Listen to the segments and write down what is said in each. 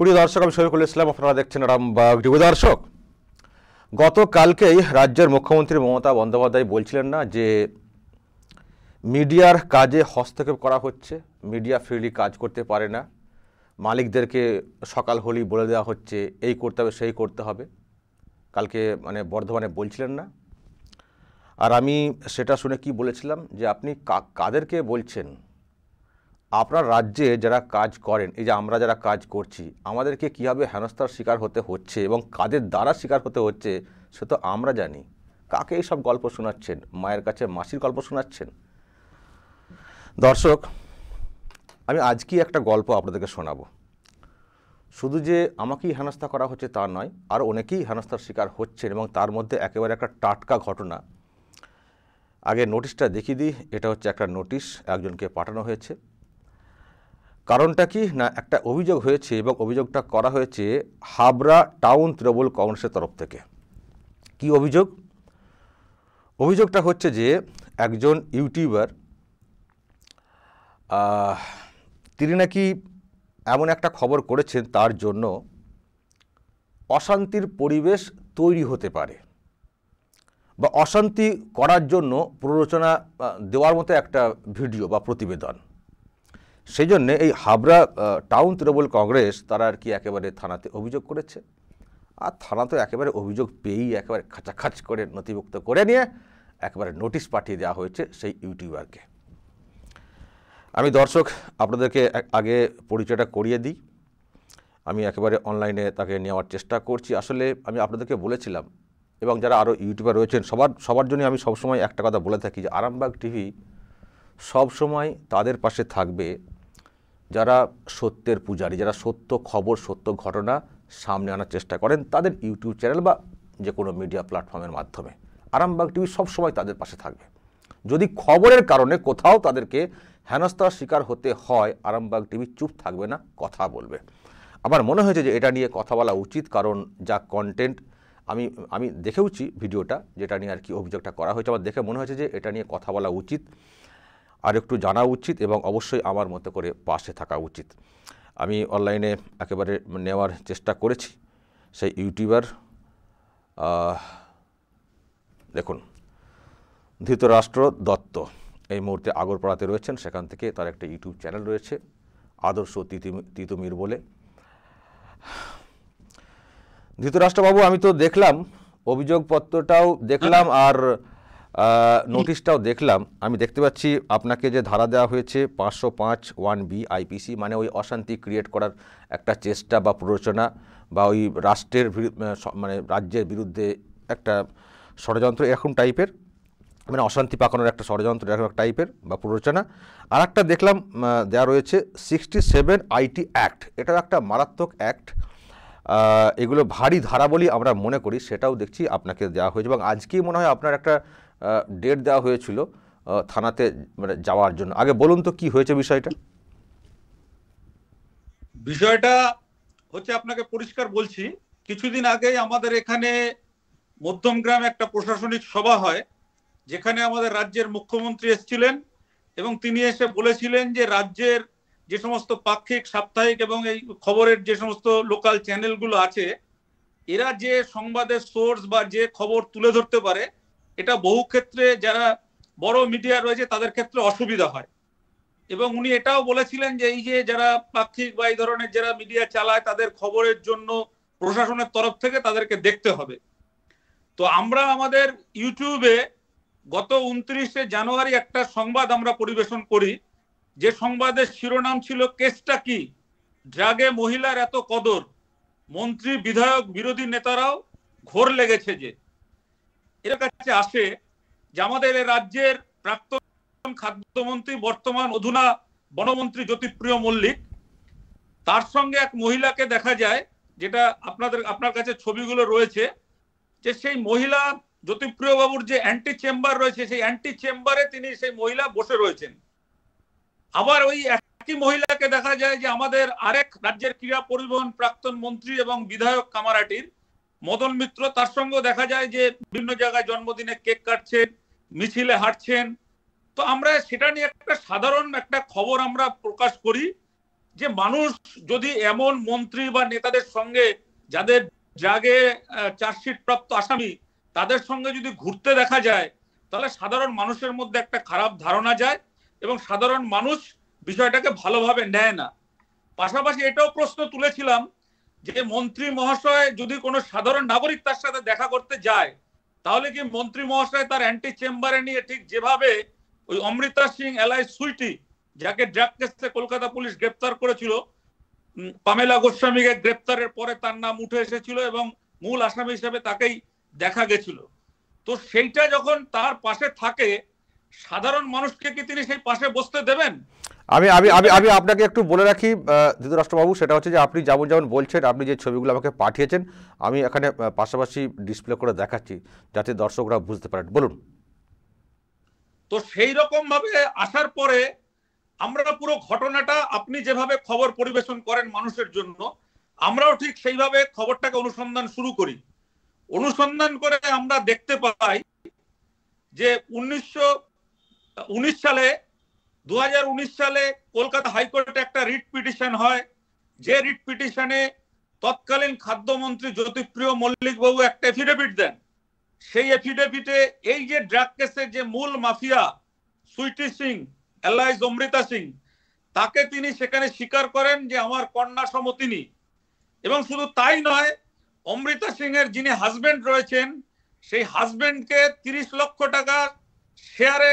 প্রিয় দর্শক, আমি শফিকুল ইসলাম, আপনারা দেখছেন আরামবাগ টিভি। দর্শক, গতকালকেই রাজ্যের মুখ্যমন্ত্রী মমতা বন্দ্যোপাধ্যায় বলছিলেন না যে মিডিয়ার কাজে হস্তক্ষেপ করা হচ্ছে, মিডিয়া ফ্রিলি কাজ করতে পারে না, মালিকদেরকে সকাল হলেই বলে দেওয়া হচ্ছে এই করতে হবে সেই করতে হবে। কালকে বর্ধমানে বলছিলেন না? আর আমি সেটা শুনে কি বলেছিলাম যে আপনি কাদেরকে বলছেন? আপনার রাজ্যে যারা কাজ করেন, এই যে আমরা যারা কাজ করছি, আমাদেরকে কীভাবে হেনস্থার শিকার হতে হচ্ছে এবং কাদের দ্বারা শিকার হতে হচ্ছে সে তো আমরা জানি। কাকে এই সব গল্প শোনাচ্ছেন? মায়ের কাছে মাসির গল্প শোনাচ্ছেন? দর্শক, আমি আজকেই একটা গল্প আপনাদেরকে শোনাবো। শুধু যে আমাকেই হেনস্থা করা হচ্ছে তা নয়, আর অনেকেই হেনস্থার শিকার হচ্ছেন এবং তার মধ্যে একেবারে একটা টাটকা ঘটনা। আগে নোটিশটা দেখিয়ে দিই। এটা হচ্ছে একটা নোটিশ একজনকে পাঠানো হয়েছে। কারণটা কি না, একটা অভিযোগ হয়েছে এবং অভিযোগটা করা হয়েছে হাবড়া টাউন তৃণমূল কংগ্রেসের তরফ থেকে। কি অভিযোগ? অভিযোগটা হচ্ছে যে একজন ইউটিউবার, তিনি নাকি এমন একটা খবর করেছেন তার জন্য অশান্তির পরিবেশ তৈরি হতে পারে বা অশান্তি করার জন্য প্ররোচনা দেওয়ার মতো একটা ভিডিও বা প্রতিবেদন। সেই জন্যে এই হাবড়া টাউন তৃণমূল কংগ্রেস তারা আর কি একেবারে থানাতে অভিযোগ করেছে। আর থানা তো একেবারে অভিযোগ পেয়েই একেবারে খাঁচাখাচ করে নথিভুক্ত করে নিয়ে একেবারে নোটিশ পাঠিয়ে দেওয়া হয়েছে সেই ইউটিউবারকে। আমি দর্শক আপনাদেরকে আগে পরিচয়টা করিয়ে দিই। আমি একেবারে অনলাইনে তাকে নেওয়ার চেষ্টা করছি। আসলে আমি আপনাদেরকে বলেছিলাম, এবং যারা আরও ইউটিউবার রয়েছেন সবার জন্য আমি সবসময় একটা কথা বলে থাকি যে আরামবাগ টিভি সবসময় তাদের পাশে থাকবে যারা সত্যের পূজারী, যারা সত্য খবর সত্য ঘটনা সামনে আনার চেষ্টা করেন তাদের ইউটিউব চ্যানেল বা যে কোনো মিডিয়া প্ল্যাটফর্মের মাধ্যমে। আরামবাগ টিভি সবসময় তাদের পাশে থাকবে। যদি খবরের কারণে কোথাও তাদেরকে হেনস্থার শিকার হতে হয়, আরামবাগ টিভি চুপ থাকবে না, কথা বলবে। আমার মনে হয়েছে যে এটা নিয়ে কথা বলা উচিত, কারণ যা কন্টেন্ট আমি দেখেওছি ভিডিওটা, যেটা নিয়ে আর কি অভিযোগটা করা হয়েছে, আমার দেখে মনে হয়েছে যে এটা নিয়ে কথা বলা উচিত, আর একটু জানা উচিত এবং অবশ্যই আমার মতো করে পাশে থাকা উচিত। আমি অনলাইনে একেবারে নেওয়ার চেষ্টা করেছি সেই ইউটিউবার। দেখুন, ধৃতরাষ্ট্র দত্ত এই মুহূর্তে আগরপাড়াতে রয়েছেন। সেখান থেকে তার একটা ইউটিউব চ্যানেল রয়েছে আদর্শ তিতুমির বলে। ধৃতরাষ্ট্রবাবু, আমি তো দেখলাম অভিযোগপত্রটাও দেখলাম আর নোটিশটাও দেখলাম। আমি দেখতে পাচ্ছি আপনাকে যে ধারা দেওয়া হয়েছে 505(1)B আইপিসি, মানে ওই অশান্তি ক্রিয়েট করার একটা চেষ্টা বা প্ররোচনা বা ওই রাষ্ট্রের রাজ্যের বিরুদ্ধে একটা ষড়যন্ত্র এরকম টাইপের, মানে অশান্তি পাকানোর একটা ষড়যন্ত্র এরকম টাইপের বা প্ররোচনা। আর একটা দেখলাম দেওয়া রয়েছে 67 IT অ্যাক্ট। এটাও একটা মারাত্মক অ্যাক্ট। এগুলো ভারী ধারা বলি আমরা মনে করি, সেটাও দেখছি আপনাকে দেওয়া হয়েছে। এবং আজকেই মনে হয় আপনার একটা ডেট দেওয়া হয়েছিল থানাতে যাওয়ার জন্য। আগে বলুন তো কি হয়েছে বিষয়টা। বিষয়টা হচ্ছে, আপনাকে পরিষ্কার বলছি, কিছুদিন আগেই আমাদের এখানে মধ্যমগ্রামে একটা প্রশাসনিক সভা হয়, যেখানে আমাদের রাজ্যের মুখ্যমন্ত্রী এসেছিলেন এবং তিনি এসে বলেছিলেন যে রাজ্যের যে সমস্ত পাক্ষিক, সাপ্তাহিক এবং এই খবরের যে সমস্ত লোকাল চ্যানেলগুলো আছে, এরা যে সংবাদের সোর্স বা যে খবর তুলে ধরতে পারে, এটা বহু ক্ষেত্রে যারা বড় মিডিয়া রয়েছে তাদের ক্ষেত্রে অসুবিধা হয়। এবং উনি এটাও বলেছিলেন যে এই যে যারা পাক্ষিক বা এই ধরনের যারা মিডিয়া চালায় তাদের খবরের জন্য প্রশাসনের তরফ থেকে তাদেরকে দেখতে হবে। তো আমরা আমাদের ইউটিউবে গত 29শে জানুয়ারি একটা সংবাদ আমরা পরিবেশন করি, যে সংবাদের শিরোনাম ছিল কেসটা কি, ড্রাগে মহিলার এত কদর, মন্ত্রী বিধায়ক বিরোধী নেতারাও ঘোর লেগেছে। যে এর কাছে আসে যে আমাদের রাজ্যের প্রাক্তন খাদ্যমন্ত্রী, বর্তমান অধুনা বনমন্ত্রী জ্যোতিপ্রিয় মল্লিক, তার সঙ্গে এক মহিলাকে দেখা যায়, যেটা আপনার কাছে ছবিগুলো রয়েছে, যে সেই মহিলা জ্যোতিপ্রিয় বাবুর যে অ্যান্টি চেম্বার রয়েছে, সেই অ্যান্টি চেম্বারে তিনি সেই মহিলা বসে রয়েছেন। আবার ওই একই মহিলাকে দেখা যায় যে আমাদের আরেক রাজ্যের ক্রীড়া পরিবহন প্রাক্তন মন্ত্রী এবং বিধায়ক কামারাটির মদন মিত্র, তার সঙ্গেও দেখা যায় যে বিভিন্ন জায়গায় জন্মদিনে কেক কাটছেন, মিছিলে হাঁটছেন। তো আমরা সেটা নিয়ে একটা সাধারণ একটা খবর আমরা প্রকাশ করি যে মানুষ যদি এমন মন্ত্রী বা নেতাদের সঙ্গে যাদের জাগে চার্জশিট প্রাপ্ত আসামি তাদের সঙ্গে যদি ঘুরতে দেখা যায় তাহলে সাধারণ মানুষের মধ্যে একটা খারাপ ধারণা যায় এবং সাধারণ মানুষ বিষয়টাকে ভালোভাবে নেয় না। পাশাপাশি এটাও প্রশ্ন তুলেছিলাম যে মন্ত্রী মহাশয় যদি কোনো সাধারণ নাগরিক তার সাথে দেখা করতে যায় তাহলে কি মন্ত্রী মহাশয় তার অ্যান্টি চেম্বারে নিয়ে ঠিক যেভাবে ওই অমৃতা সিং এলাই সুইটি যাকে ড্রাগ কেসে কলকাতা পুলিশ গ্রেপ্তার করেছিল, পামেলা গোস্বামীকে গ্রেপ্তারের পরে তার নাম উঠে এসেছিল এবং মূল আসামি হিসেবে তাকেই দেখা গেছিল, তো সেইটা যখন তার পাশে থাকে সাধারণ মানুষকে কি তিনি সেই পাশে বসতে দেবেন? আমি আমি আমি আমি আপনাকে একটু বলে রাখি ধৃতরাষ্ট্রবাবু, সেটা হচ্ছে যে আপনি যেমন যেমন বলছেন, আপনি যে ছবিগুলো আমাকে পাঠিয়েছেন আমি এখানে পাশাপাশি ডিসপ্লে করে দেখাচ্ছি যাতে দর্শকরা বুঝতে পারেন। বলুন। তো সেই রকম ভাবে আসার পরে আমরা পুরো ঘটনাটা আপনি যেভাবে খবর পরিবেশন করেন মানুষের জন্য আমরাও ঠিক সেইভাবে খবরটাকে অনুসন্ধান শুরু করি। অনুসন্ধান করে আমরা দেখতে পাই যে 2019 সালে 2019 সালে কলকাতা হাইকোর্টে একটা রিট পিটিশন হয়, যে রিট পিটিশনে তৎকালীন খাদ্যমন্ত্রী জ্যোতিপ্রিয় মল্লিক বাবু একটা এফিডেভিট দেন। সেই এফিডেভিটে এই যে ড্রাগ কেসের যে মূল মাফিয়া সুইটি সিং এলাইজ অমৃতা সিং তাকে তিনি সেখানে স্বীকার করেন যে আমার কন্যা সম তিনি, এবং শুধু তাই নয় অমৃতা সিং এর যিনি হাজবেন্ড রয়েছেন সেই হাজবেন্ডকে 30 লক্ষ টাকা শেয়ারে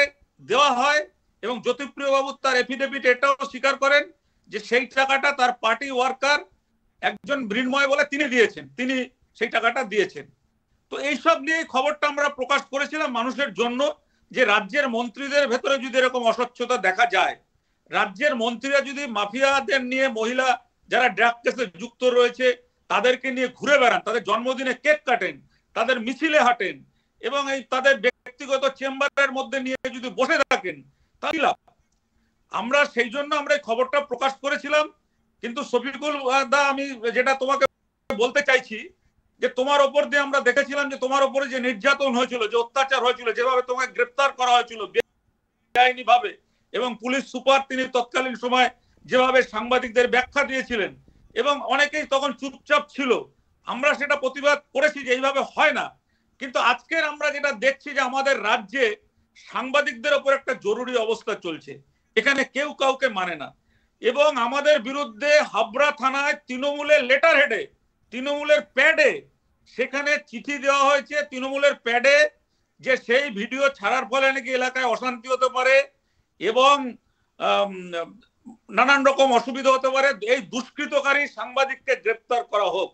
দেওয়া হয় এবং জ্যোতিপ্রিয় বাবু তার এফিডেভিট এটাও স্বীকার করেন যে সেই টাকাটা তার পার্টি ওয়ার্কার একজন মৃন্ময় বলে তিনি দিয়েছেন, তিনি সেই টাকাটা দিয়েছেন। তো এইসব নিয়ে খবরটা আমরা প্রকাশ করেছিলাম মানুষের জন্য যে রাজ্যের মন্ত্রীদের ভেতরে যদি এরকম অস্বচ্ছতা দেখা যায়, রাজ্যের মন্ত্রীরা যদি মাফিয়াদের নিয়ে মহিলা যারা ড্রাগ কেসে যুক্ত রয়েছে তাদেরকে নিয়ে ঘুরে বেড়ান, তাদের জন্মদিনে কেক কাটেন, তাদের মিছিলে হাঁটেন এবং এই তাদের ব্যক্তিগত চেম্বারের মধ্যে নিয়ে যদি বসে থাকেন তাহলে লাভ। আমরা সেই জন্য আমরা এই খবরটা প্রকাশ করেছিলাম। কিন্তু শফিকুল দা আমি যেটা তোমাকে বলতে চাইছি যে তোমার ওপর দিয়ে আমরা দেখেছিলাম যে তোমার উপরে যে নির্যাতন হয়েছিল, যে অত্যাচার হয়েছিল, যেভাবে তোমাকে গ্রেপ্তার করা হয়েছিল বেআইনি ভাবে, এবং পুলিশ সুপার তিনি তৎকালীন সময় যেভাবে সাংবাদিকদের ব্যাখ্যা দিয়েছিলেন এবং অনেকেই তখন চুপচাপ ছিল, আমরা সেটা প্রতিবাদ করেছি যে এইভাবে হয় না। কিন্তু আজকের আমরা যেটা দেখছি যে আমাদের রাজ্যে সাংবাদিকদের ওপর একটা জরুরি অবস্থা চলছে, এখানে কেউ কাউকে মানে না এবং আমাদের বিরুদ্ধে হাবড়া থানায় তৃণমূলের লেটার হেডে, তৃণমূলের প্যাডে সেখানে চিঠি দেওয়া হয়েছে, তৃণমূলের প্যাডে, যে সেই ভিডিও ছাড়ার ফলে নাকি এলাকায় অশান্তি হতে পারে এবং নানান রকম অসুবিধা হতে পারে, এই দুষ্কৃতকারী সাংবাদিককে গ্রেপ্তার করা হোক।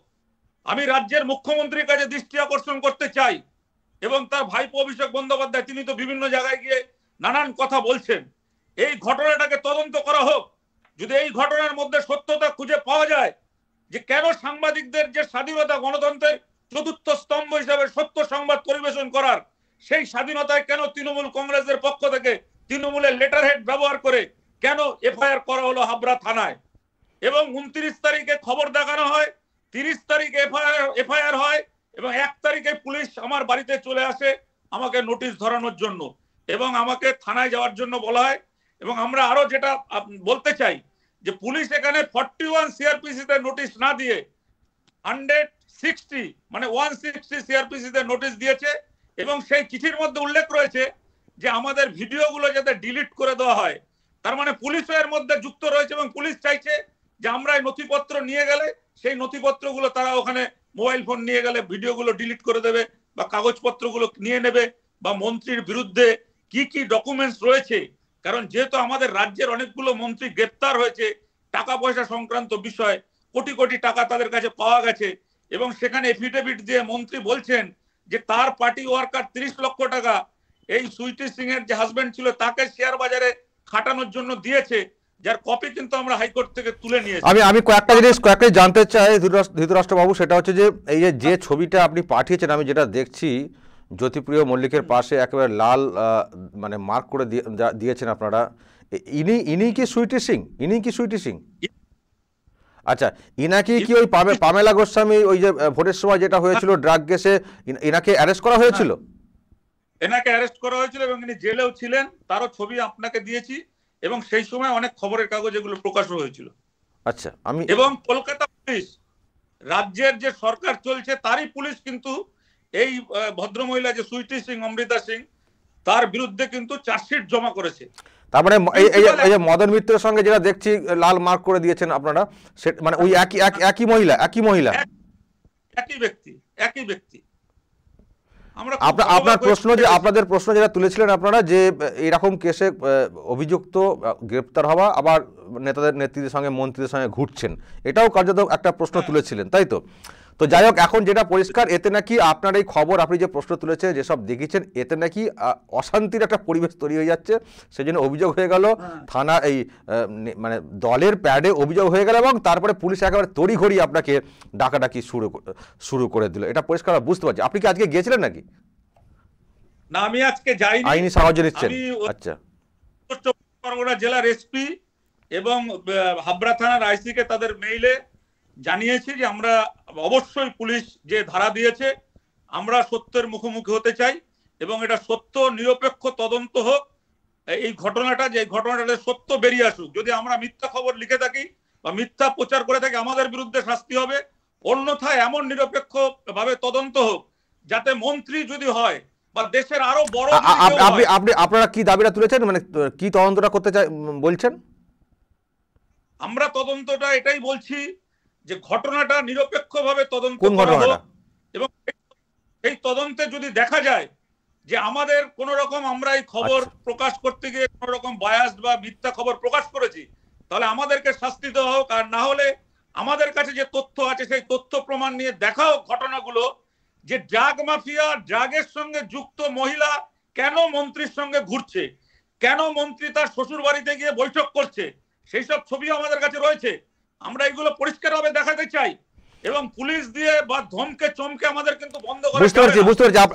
আমি রাজ্যের মুখ্যমন্ত্রীর কাছে দৃষ্টি আকর্ষণ করতে চাই এবং তার ভাইপো অভিষেক বন্দ্যোপাধ্যায় তিনি তো বিভিন্ন জায়গায় গিয়ে নানান কথা বলছেন, এই ঘটনাটাকে তদন্ত করা হোক। যদি এই ঘটনার মধ্যে সত্যতা খুঁজে পাওয়া যায় যে কেন সাংবাদিকদের যে স্বাধীনতা, গণতন্ত্রের চতুর্থ স্তম্ভ হিসাবে সত্য সংবাদ পরিবেশন করার সেই স্বাধীনতায় কেন তৃণমূল কংগ্রেসের পক্ষ থেকে তৃণমূলের লেটার হেড ব্যবহার করে কেন এফআইআর করা হলো হাবড়া থানায় এবং 29 তারিখে খবর দেখানো হয়, 30 তারিখে এফআইআর হয় এবং 1 তারিখে পুলিশ আমার বাড়িতে চলে আসে আমাকে নোটিশ ধরানোর জন্য এবং আমাকে থানায় যাওয়ার জন্য বলা হয়। এবং আমরা আরো যেটা বলতে চাই যে পুলিশ এখানে 41 সিআরপিসি তে নোটিশ না দিয়ে 160 মানে 160 সিআরপিসি তে নোটিশ দিয়েছে এবং সেই চিঠির মধ্যে উল্লেখ রয়েছে যে আমাদের ভিডিওগুলো যাতে ডিলিট করে দেওয়া হয়। তার মানে পুলিশও এর মধ্যে যুক্ত রয়েছে এবং পুলিশ চাইছে যে আমরা এই নথিপত্র নিয়ে গেলে সেই নথিপত্রগুলো তারা ওখানে মোবাইল ফোন নিয়ে গেলে ভিডিওগুলো ডিলিট করে দেবে বা কাগজপত্রগুলো নিয়ে নেবে বা মন্ত্রীর বিরুদ্ধে কি কি ডকুমেন্টস রয়েছে, কারণ যেহেতু আমাদের রাজ্যের অনেকগুলো মন্ত্রী গ্রেপ্তার হয়েছে টাকা পয়সা সংক্রান্ত বিষয়, কোটি কোটি টাকা তাদের কাছে পাওয়া গেছে এবং সেখানে এফিডেভিট দিয়ে মন্ত্রী বলছেন যে তার পার্টি ওয়ার্কার 30 লক্ষ টাকা এই সুইটি সিং এর যে হাজবেন্ড ছিল তাকে শেয়ার বাজারে খাটানোর জন্য দিয়েছে, যার কপি কিন্তু আমরা হাইকোর্ট থেকে তুলে নিয়েছি। আমি কয়েকটা জিনিস জানতে চাই ধৃতরাষ্ট্রবাবু, সেটা হচ্ছে যে এই যে ছবিটা আপনি পাঠিয়েছেন আমি যেটা দেখছি জ্যোতিপ্রিয় মল্লিকের পাশে একেবারে লাল মানে মার্ক করে দিয়েছেন আপনারা, ইনি কি সুইটি সিং? ইনি কি সুইটি সিং? আচ্ছা, ইনাকে কি ওই পামেলা গোস্বামী ওই যে ভোটের সময় যেটা হয়েছিল ড্রাগ কেসে ইনাকে অ্যারেস্ট করা হয়েছিল? এনাকে অ্যারেস্ট করা হয়েছিল এবং ইনি জেলেও ছিলেন, তারও ছবি আপনাকে দিয়েছি এবং সেই সময় অনেক খবরের কাগজ এগুলো প্রকাশ হয়েছিল। আচ্ছা, আমি এবং কলকাতা পুলিশ, রাজ্যের যে সরকার চলছে তারই পুলিশ কিন্তু এই ভদ্রমহিলা যে সুইটি সিং, অমৃতা সিং, তার বিরুদ্ধে কিন্তু চার্জশিট জমা করেছে। তারপরে এই যে মদন মিত্রের সঙ্গে যেটা দেখছি লাল মার্ক করে দিয়েছেন আপনারা, মানে ওই একই মহিলা একই ব্যক্তি। আপনার প্রশ্ন, যে আপনাদের প্রশ্ন যেটা তুলেছিলেন আপনারা, যে এরকম কেসে অভিযুক্ত গ্রেপ্তার হওয়া আবার নেত্রীদের সঙ্গে মন্ত্রীদের সঙ্গে ঘুরছেন, এটাও কার্যত একটা প্রশ্ন তুলেছিলেন, তাই তো? তো যাই হোক, এখন যেটা পরিষ্কার, এতে নাকি আপনার এই খবর, আপনি যে প্রশ্ন তুলেছেন, যেসব দেখিয়েছেন, এতে নাকি অশান্তির একটা পরিবেশ তৈরি হয়ে যাচ্ছে। সেই জন্য অভিযোগ হয়ে গেল থানা, এই মানে দলের প্যাডে অভিযোগ হয়ে গেল, এবং তারপরে পুলিশ একেবারে তড়িঘড়ি আপনাকে ডাকাডাকি শুরু করে দিল। এটা পরিষ্কার বুঝতে পারছি। আপনি কি আজকে গিয়েছিলেন নাকি? না, আমি আজকে যাইনি। আইনি সাহায্য নিচ্ছেন? আচ্ছা। পরগনা জেলার এসপি এবং হাবড়া থানার আইসি কে তাদের মেইলে জানিয়েছি যে আমরা অবশ্যই পুলিশ যে ধারা দিয়েছে, আমরা সত্যের মুখোমুখি হতে চাই এবং এটা সত্য নিরপেক্ষ তদন্ত হোক। এই ঘটনাটা, যে ঘটনাটা সত্য বেরিয়ে আসুক। যদি আমরা মিথ্যা খবর লিখে থাকি বা মিথ্যা প্রচার করে থাকি, আমাদের বিরুদ্ধে শাস্তি হবে। অন্যথায় এমন নিরপেক্ষ ভাবে তদন্ত হোক যাতে মন্ত্রী যদি হয় বা দেশের আরো বড়, আপনারা কি দাবিটা তুলেছেন, মানে কি তদন্তটা করতে চাই বলছেন? আমরা তদন্তটা এটাই বলছি যে ঘটনাটা নিরপেক্ষভাবে তদন্ত করা হোক, এবং এই তদন্তে যদি দেখা যায় যে আমাদের কোন রকম, আমরা এই খবর প্রকাশ করতে গিয়ে কোন রকম বায়াসড বা মিথ্যা খবর প্রকাশ করেছি, তাহলে আমাদেরকে শাস্তি দেওয়া হোক। আর না হলে আমাদের কাছে যে তথ্য আছে সেই তথ্য প্রমাণ নিয়ে দেখা হোক ঘটনাগুলো, যে ড্রাগ মাফিয়া, ড্রাগের সঙ্গে যুক্ত মহিলা কেন মন্ত্রীর সঙ্গে ঘুরছে, কেন মন্ত্রী তার শ্বশুর বাড়িতে গিয়ে বৈঠক করছে, সেই সব ছবি আমাদের কাছে রয়েছে। আমরা এগুলো পরিষ্কারভাবে দেখাতে চাই, এবং পুলিশ দিয়ে বা ধমকে চমকে আমাদের কিন্তু বন্ধ করে। বুঝতে পারছি।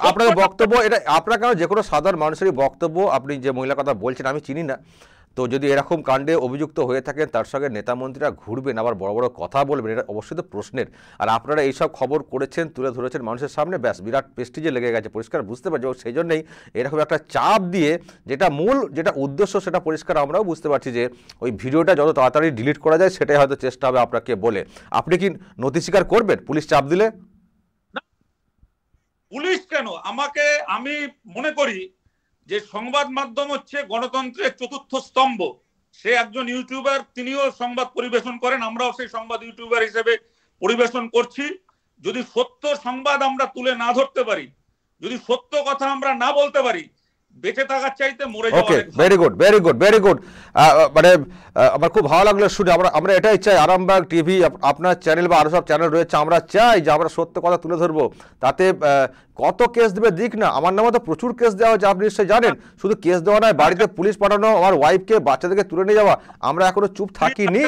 আপনাদের বক্তব্য এটা, আপনার কারণ যে কোনো সাধারণ মানুষেরই বক্তব্য। আপনি যে মহিলার কথা বলছেন আমি চিনি না, তো যদি এরকম কাণ্ডে অভিযুক্ত হয়ে থাকেন, তার সঙ্গে নেতা মন্ত্রীরা ঘুরবেন, আবার বড় বড় কথা বলবেন, এটা অবশ্যই তো প্রশ্নের। আর আপনারা এইসব খবর করেছেন, তুলে ধরেছেন মানুষের সামনে, ব্যাস বিরাট প্রেস্টিজে লেগে গেছে, পরিষ্কার বুঝতে পারছি। এবং সেই জন্যই এরকম একটা চাপ দিয়ে, যেটা উদ্দেশ্য সেটা পরিষ্কার আমরাও বুঝতে পারছি, যে ওই ভিডিওটা যত তাড়াতাড়ি ডিলিট করা যায় সেটাই হয়তো চেষ্টা হবে আপনাকে বলে। আপনি কি নথি স্বীকার করবেন পুলিশ চাপ দিলে? পুলিশ কেন আমাকে, আমি মনে করি যে সংবাদ মাধ্যম হচ্ছে গণতন্ত্রের চতুর্থ স্তম্ভ। সে একজন ইউটিউবার, তিনিও সংবাদ পরিবেশন করেন, আমরাও সেই সংবাদ ইউটিউবার হিসেবে পরিবেশন করছি। যদি সত্য সংবাদ আমরা তুলে না ধরতে পারি, যদি সত্য কথা আমরা না বলতে পারি, বেঁচে থাকার চাইতে মরে যাওয়া। ওকে, ভেরি গুড। মানে আমার খুব ভালো লাগলো শুনে। আমরা এটাই চাই, আরামবাগ টিভি, আপনার চ্যানেল বা আরো সব চ্যানেল রয়েছে, আমরা চাই যে আমরা সত্য কথা তুলে ধরবো। তাতে কত কেস দেবে দিক না, আমার নামে তো প্রচুর কেস দেওয়া হচ্ছে, আপনি নিশ্চয়ই জানেন। শুধু কেস দেওয়া নয়, বাড়িতে পুলিশ পাঠানো, আমার ওয়াইফকে, বাচ্চাদেরকে তুলে নিয়ে যাওয়া। আমরা এখনো চুপ থাকিনি।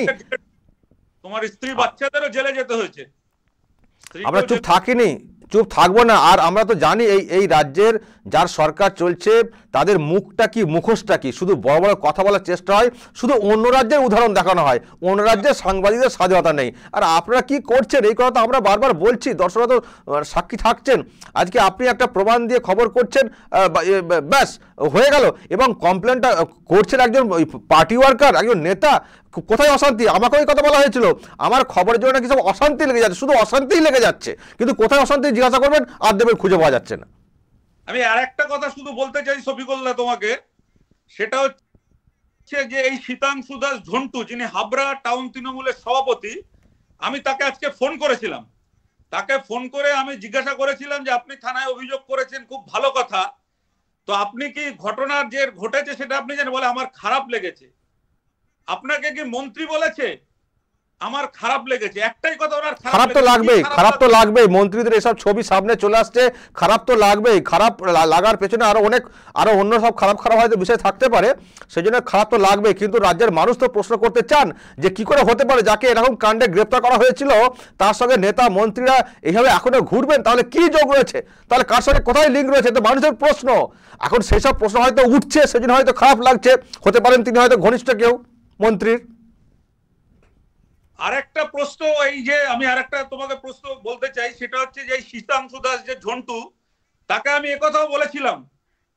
তোমার স্ত্রী বাচ্চাদেরও জেলে যেতে হয়েছে, আমরা চুপ থাকিনি, চুপ থাকবো না। আর আমরা তো জানি এই রাজ্যের যার সরকার চলছে তাদের মুখটা কি, মুখোশটা কি, শুধু বড় বড় কথা বলার চেষ্টা হয়, শুধু অন্য রাজ্যের উদাহরণ দেখানো হয়, অন্য রাজ্যের সাংবাদিকদের স্বাধীনতা নেই। আর আপনারা কি করছেন এই কথা তো আমরা বারবার বলছি, দর্শকরা তো সাক্ষী থাকছেন। আজকে আপনি একটা প্রমাণ দিয়ে খবর করছেন, ব্যাস হয়ে গেল। এবং কমপ্লেনটা করছেন একজন পার্টি ওয়ার্কার, একজন নেতা। কোথায় অশান্তি? আমাকে ওই কথা বলা হয়েছিল, আমার খবরের জন্য নাকি সব অশান্তি লেগে যাচ্ছে, শুধু অশান্তিই লেগে যাচ্ছে, কিন্তু কোথায় অশান্তি জিজ্ঞাসা করবেন আর দেবেন, খুঁজে পাওয়া যাচ্ছে না। আমি আর একটা কথা শুধু বলতে চাই শফিকুল্লাহ তোমাকে, সেটা হচ্ছে যে এই শীতাংশু দাস ঝন্টু, যিনি হাবড়া টাউন তৃণমূলের সভাপতি, আমি তাকে আজকে ফোন করেছিলাম। তাকে ফোন করে আমি জিজ্ঞাসা করেছিলাম যে আপনি থানায় অভিযোগ করেছেন, খুব ভালো কথা, তো আপনি কি ঘটনার যে ঘটেছে সেটা আপনি জানেন? বলে আমার খারাপ লেগেছে। আপনাকে কি মন্ত্রী বলেছে? আমার খারাপ লেগেছে। একটাই কথা, ওনার খারাপ তো লাগবেই, খারাপ তো লাগবেই। মন্ত্রীদের এসব ছবি সামনে চলে আসছে, খারাপ তো লাগবেই। খারাপ লাগার পেছনে আরো অন্য সব খারাপ হয়তো বিষয় থাকতে পারে, সেই জন্য খারাপ তো লাগবেই। কিন্তু রাজ্যের মানুষ তো প্রশ্ন করতে চান যে কি করে হতে পারে যাকে এরকম কাণ্ডে গ্রেপ্তার করা হয়েছিল তার সঙ্গে নেতা মন্ত্রীরা এইভাবে এখনো ঘুরবেন, তাহলে কি যোগ রয়েছে, তাহলে কার সঙ্গে কোথায় লিঙ্ক রয়েছে? তো মানুষের প্রশ্ন এখন, সেই সব প্রশ্ন হয়তো উঠছে, সেজন্য হয়তো খারাপ লাগছে। হতে পারেন তিনি হয়তো ঘনিষ্ঠ কেউ মন্ত্রীর। আরেকটা প্রশ্ন, এই যে আমি আরেকটা তোমাকে প্রশ্ন বলতে চাই, সেটা হচ্ছে যে শীতাংশু দাস যে ঝন্টু, তাকে আমি একথাও বলেছিলাম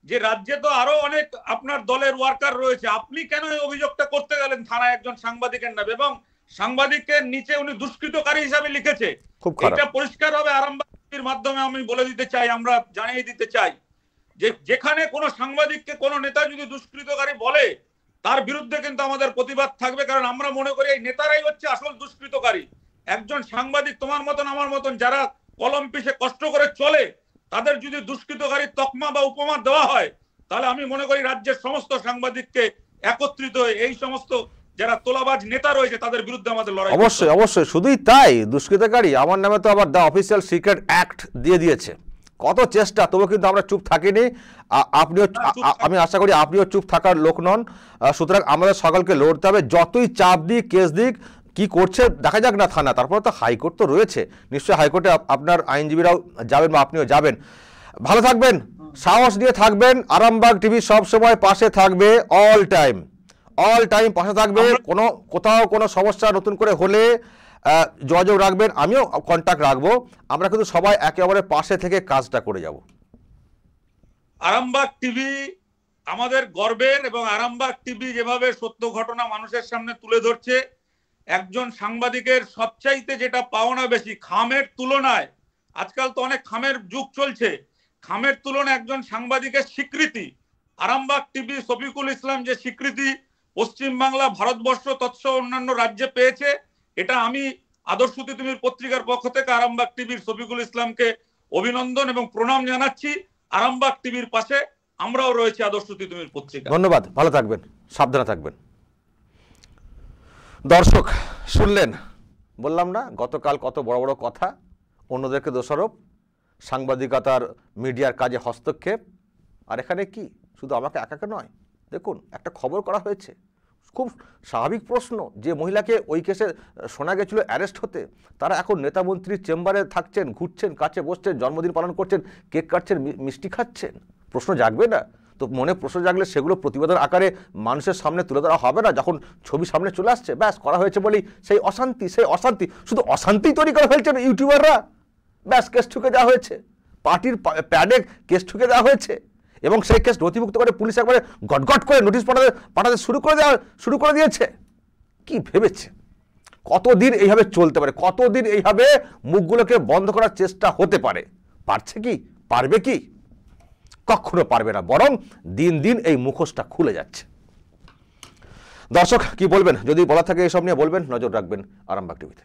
যে রাজ্যে তো আরো অনেক আপনার দলের ওয়ার্কার রয়েছে, আপনি কেন এই অভিযোগটা করতে গেলেন থানায় একজন সাংবাদিকের নামে? এবং সাংবাদিকের নিচে উনি দুষ্কৃতকারী হিসাবে লিখেছে। খুব খারাপ। এটা পরিষ্কারভাবে আরামবাগের মাধ্যমে আমি বলে দিতে চাই, আমরা জানিয়ে দিতে চাই যে যেখানে কোনো সাংবাদিককে কোনো নেতা যদি দুষ্কৃতকারী বলে তার বিরুদ্ধে কিন্তু আমাদের প্রতিবাদ থাকবে, কারণ আমরা মনে করি এই নেতারাই হচ্ছে আসল দুষ্কৃতকারী। একজন সাংবাদিক তোমার মতন আমার মতন যারা কলম পিছে কষ্ট করে চলে তাদের যদি দুষ্কৃতকারী তকমা বা উপমা দেওয়া হয় তাহলে আমি মনে করি রাজ্যের সমস্ত সাংবাদিককে একত্রিত হয়ে এই সমস্ত যারা তোলাবাজ নেতা রয়েছে তাদের বিরুদ্ধে আমাদের লড়াই। অবশ্যই অবশ্যই, শুধুই তাই, দুষ্কৃতকারী আমার নামে তো আবার দ্য অফিসিয়াল সিক্রেট অ্যাক্ট দিয়ে দিয়েছে। কত চেষ্টা, তবু কিন্তু আমরা চুপ থাকিনি। আপনিও, আমি আশা করি আপনিও চুপ থাকার লোক নন। সুতরাং আমাদের সকলকে লড়তে হবে, যতই চাপ দিক কেস দিক, কি করছে দেখা যাক না থানা, তারপরে তো হাইকোর্ট তো রয়েছে, নিশ্চয়ই হাইকোর্টে আপনার আইনজীবীরাও যাবেন বা আপনিও যাবেন। ভালো থাকবেন, সাহস নিয়ে থাকবেন। আরামবাগ টিভি সব সময় পাশে থাকবে, অল টাইম পাশে থাকবে। কোথাও কোনো সমস্যা নতুন করে হলে যোগাযোগ রাখবেন, আমিও কন্ট্যাক্ট রাখবো। আমরা কিন্তু সবাই একেবারে পাশে থেকে কাজটা করে যাব। আরামবাগ টিভি আমাদের গর্বের, এবং আরামবাগ টিভি যেভাবে সত্য ঘটনা মানুষের সামনে তুলে ধরছে, একজন সাংবাদিকের সবচাইতে যেটা পাওনা বেশি খামের তুলনায়, আজকাল তো অনেক খামের যুগ চলছে, খামের তুলনায় একজন সাংবাদিকের স্বীকৃতি আরামবাগ টিভি শফিকুল ইসলাম যে স্বীকৃতি পশ্চিমবাংলা, ভারতবর্ষ তৎসহ অন্যান্য রাজ্যে পেয়েছে, এটা আমি আদর্শ তিতুমির পত্রিকার পক্ষ থেকে আরামবাগ টিভির শফিকুল ইসলামকে অভিনন্দন এবং প্রণাম জানাচ্ছি। আরামবাগ টিভির পাশে আমরাও রয়েছি আদর্শ তিতুমির পত্রিকা। ধন্যবাদ, ভালো থাকবেন, সাবধানে থাকবেন। দর্শক শুনলেন, বললাম না গতকাল কত বড় বড় কথা, অন্যদেরকে দোষারোপ, সাংবাদিকতার মিডিয়ার কাজে হস্তক্ষেপ, আর এখানে কি শুধু আমাকে একাকে নয়, দেখুন একটা খবর করা হয়েছে, খুব স্বাভাবিক প্রশ্ন, যে মহিলাকে ওই কেসে শোনা গেছিল অ্যারেস্ট হতে, তারা এখন নেতামন্ত্রীর চেম্বারে থাকছেন, ঘুরছেন, কাছে বসছেন, জন্মদিন পালন করছেন, কেক কাটছেন, মিষ্টি খাচ্ছেন। প্রশ্ন জাগবে না? তো মনে প্রশ্ন জাগলে সেগুলো প্রতিবেদন আকারে মানুষের সামনে তুলে ধরা হবে না? যখন ছবি সামনে চলে আসছে, ব্যাস করা হয়েছে বলেই সেই অশান্তি শুধু অশান্তি তৈরি করে ফেলছেন ইউটিউবাররা, ব্যাস কেস ঠুকে দেওয়া হয়েছে, পার্টির প্যাডে কেস ঠুকে দেওয়া হয়েছে, এবং সেই কেস নথিভুক্ত করে পুলিশ একবারে গটগট করে নোটিশ পাঠাতে শুরু করে দিয়েছে। কি ভেবেছে? কতদিন এইভাবে চলতে পারে? কতদিন এইভাবে মুখগুলোকে বন্ধ করার চেষ্টা হতে পারে? পারছে কি? পারবে কি? কখনো পারবে না, বরং দিন দিন এই মুখোশটা খুলে যাচ্ছে। দর্শক কি বলবেন? যদি বলা থাকে এসব নিয়ে বলবেন, নজর রাখবেন আরামবাগ টিভিতে।